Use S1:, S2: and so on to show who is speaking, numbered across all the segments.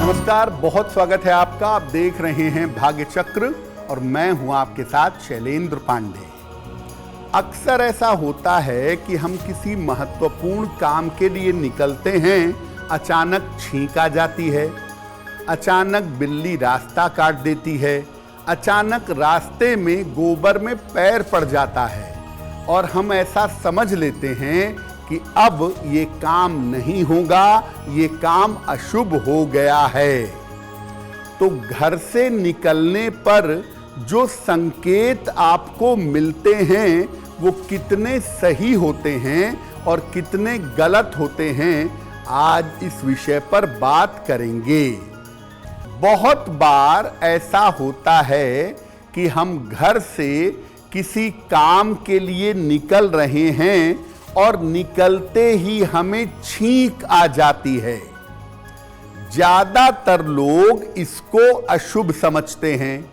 S1: नमस्कार, बहुत स्वागत है आपका। आप देख रहे हैं भाग्य चक्र और मैं हूं आपके साथ शैलेंद्र पांडे। अक्सर ऐसा होता है कि हम किसी महत्वपूर्ण काम के लिए निकलते हैं, अचानक छींक आ जाती है, अचानक बिल्ली रास्ता काट देती है, अचानक रास्ते में गोबर में पैर पड़ जाता है और हम ऐसा समझ लेते हैं कि अब ये काम नहीं होगा, ये काम अशुभ हो गया है। तो घर से निकलने पर जो संकेत आपको मिलते हैं वो कितने सही होते हैं और कितने गलत होते हैं, आज इस विषय पर बात करेंगे। बहुत बार ऐसा होता है कि हम घर से किसी काम के लिए निकल रहे हैं और निकलते ही हमें छींक आ जाती है। ज्यादातर लोग इसको अशुभ समझते हैं।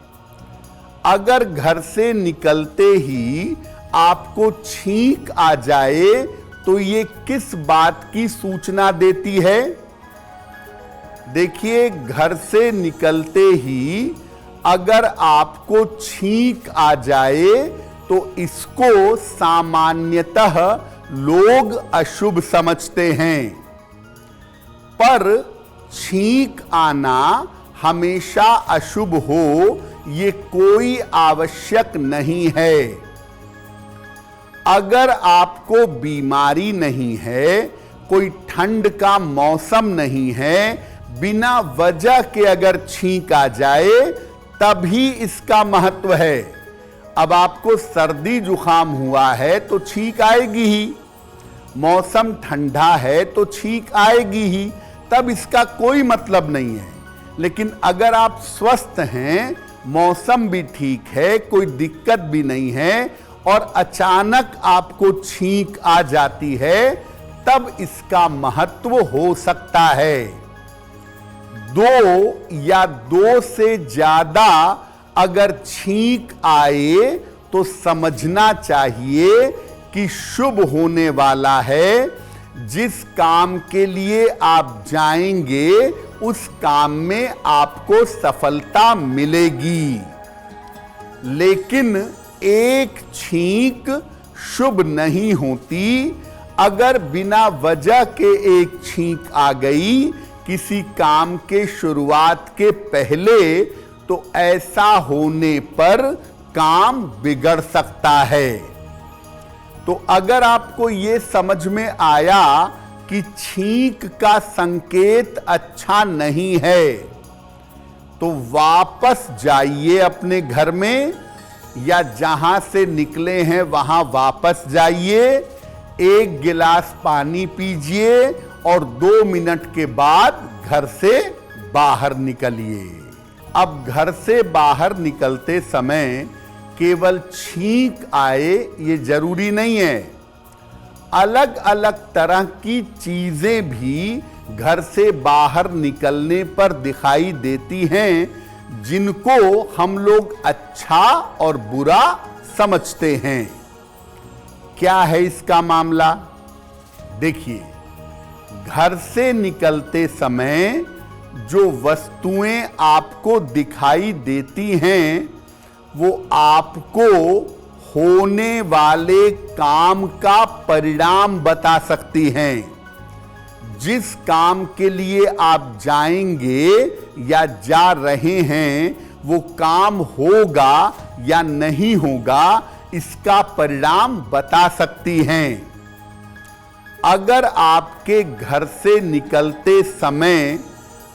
S1: अगर घर से निकलते ही आपको छींक आ जाए तो ये किस बात की सूचना देती है? देखिए, घर से निकलते ही अगर आपको छींक आ जाए तो इसको सामान्यतः लोग अशुभ समझते हैं, पर छींक आना हमेशा अशुभ हो ये कोई आवश्यक नहीं है। अगर आपको बीमारी नहीं है, कोई ठंड का मौसम नहीं है, बिना वजह के अगर छींक आ जाए तभी इसका महत्व है। अब आपको सर्दी जुकाम हुआ है तो छींक आएगी ही, मौसम ठंडा है तो छींक आएगी ही, तब इसका कोई मतलब नहीं है। लेकिन अगर आप स्वस्थ हैं, मौसम भी ठीक है, कोई दिक्कत भी नहीं है और अचानक आपको छींक आ जाती है, तब इसका महत्व हो सकता है। दो या दो से ज्यादा अगर छींक आए तो समझना चाहिए कि शुभ होने वाला है। जिस काम के लिए आप जाएंगे उस काम में आपको सफलता मिलेगी। लेकिन एक छींक शुभ नहीं होती। अगर बिना वजह के एक छींक आ गई किसी काम के शुरुआत के पहले, तो ऐसा होने पर काम बिगड़ सकता है। तो अगर आपको ये समझ में आया कि छींक का संकेत अच्छा नहीं है, तो वापस जाइए अपने घर में या जहां से निकले हैं वहां वापस जाइए, एक गिलास पानी पीजिए और 2 मिनट के बाद घर से बाहर निकलिए। अब घर से बाहर निकलते समय केवल छींक आए ये जरूरी नहीं है। अलग अलग तरह की चीजें भी घर से बाहर निकलने पर दिखाई देती हैं, जिनको हम लोग अच्छा और बुरा समझते हैं। क्या है इसका मामला? देखिए, घर से निकलते समय जो वस्तुएं आपको दिखाई देती हैं वो आपको होने वाले काम का परिणाम बता सकती हैं। जिस काम के लिए आप जाएंगे या जा रहे हैं वो काम होगा या नहीं होगा, इसका परिणाम बता सकती हैं। अगर आपके घर से निकलते समय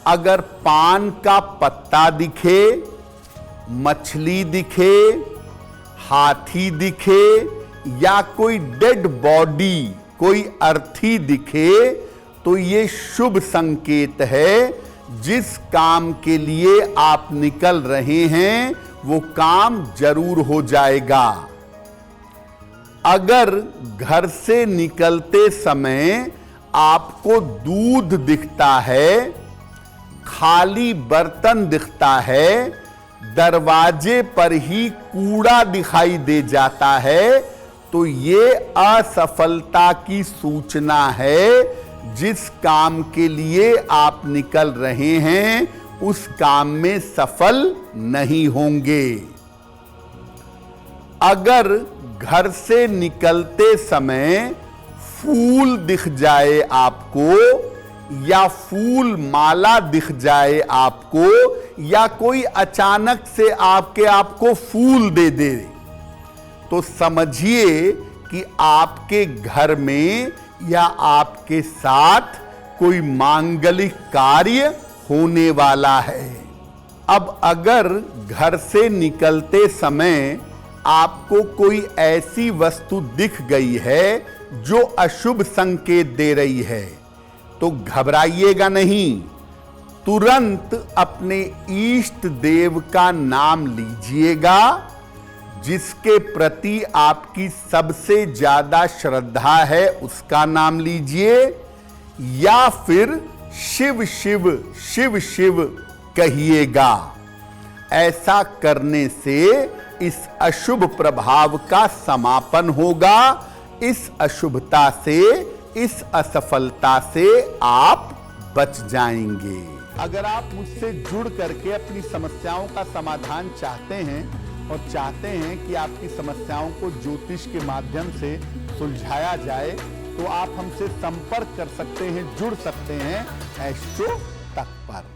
S1: अगर पान का पत्ता दिखे, मछली दिखे, हाथी दिखे या कोई डेड बॉडी, कोई अर्थी दिखे, तो ये शुभ संकेत है। जिस काम के लिए आप निकल रहे हैं वो काम जरूर हो जाएगा। अगर घर से निकलते समय आपको दूध दिखता है, खाली बर्तन दिखता है, दरवाजे पर ही कूड़ा दिखाई दे जाता है, तो ये असफलता की सूचना है। जिस काम के लिए आप निकल रहे हैं उस काम में सफल नहीं होंगे। अगर घर से निकलते समय फूल दिख जाए आपको, या फूल माला दिख जाए आपको, या कोई अचानक से आपको फूल दे दे, तो समझिए कि आपके घर में या आपके साथ कोई मांगलिक कार्य होने वाला है। अब अगर घर से निकलते समय आपको कोई ऐसी वस्तु दिख गई है जो अशुभ संकेत दे रही है, तो घबराइएगा नहीं, तुरंत अपने इष्ट देव का नाम लीजिएगा, जिसके प्रति आपकी सबसे ज्यादा श्रद्धा है उसका नाम लीजिए, या फिर शिव शिव शिव शिव कहिएगा। ऐसा करने से इस अशुभ प्रभाव का समापन होगा। इस अशुभता से, इस असफलता से आप बच जाएंगे। अगर आप मुझसे जुड़ करके अपनी समस्याओं का समाधान चाहते हैं और चाहते हैं कि आपकी समस्याओं को ज्योतिष के माध्यम से सुलझाया जाए, तो आप हमसे संपर्क कर सकते हैं, जुड़ सकते हैं एस्ट्रो तक पर।